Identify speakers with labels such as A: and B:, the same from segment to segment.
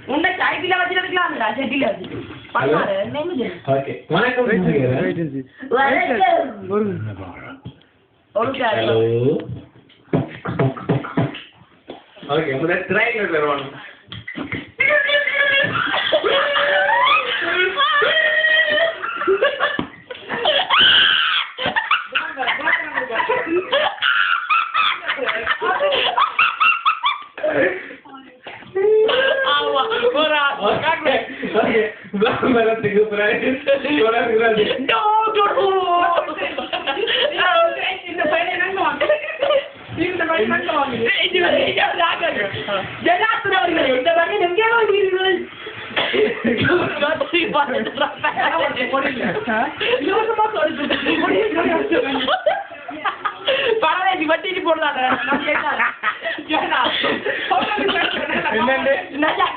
A: உன்னை சைக்கிள வச்சு எடுக்கலாம்டா செட்டில வச்சு பண்ணாரு என்ன
B: ஓகே வணக்கம் ஹலோ ஓகே முதல்ல ட்ரைல வரணும் Berarti berarti orang berarti. இந்த பையனை நம்புவாங்க. இந்த பையனை நம்புவாங்க. இது வரைக்கும் ஜனாத்துறை அவர்கள் இந்த வகையில் எங்கே வருகிறீர்கள்? பரவாயில்ல வட்டி போடலாம்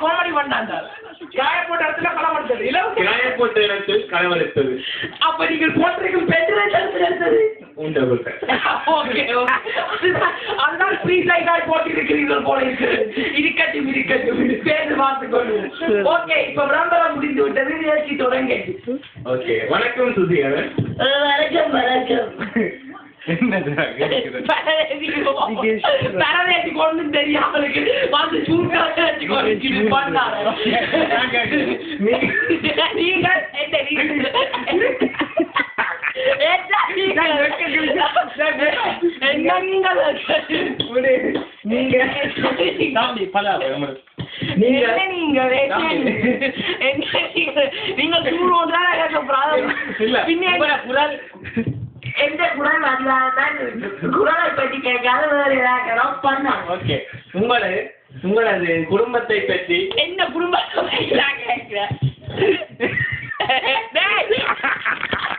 B: கோமடி பண்ணாங்க காயப்போட்ட இடத்துல களவெடுத்தது காயப்போட்ட இடத்தில் களவெடுத்தது அப்ப நீங்கள் போட்டிருக்கும் பெற்றது அதுதான் ஃப்ரீ போட்டி இருக்கிறீர்கள் போல இருக்கு இருக்கட்டும் பேரு பார்த்துக்கொள்ளும் ஓகே இப்ப விளம்பரம் முடிந்து விட்டது நிகழ்ச்சி தொடங்க ஓகே வணக்கம் சுதியவன் வணக்கம் பரவேதி கொண்டு தெரியாமலுக்கு வந்து சூழ்நிலை பண்ணாரு நீங்கள் எந்த குரல் வந்தால்தான் குரலை பற்றி கேட்காத வேறு ஏதாவது பண்ணாங்க ஓகே உங்களது குடும்பத்தை பற்றி என்ன குடும்பத்தை கேட்கிறேன்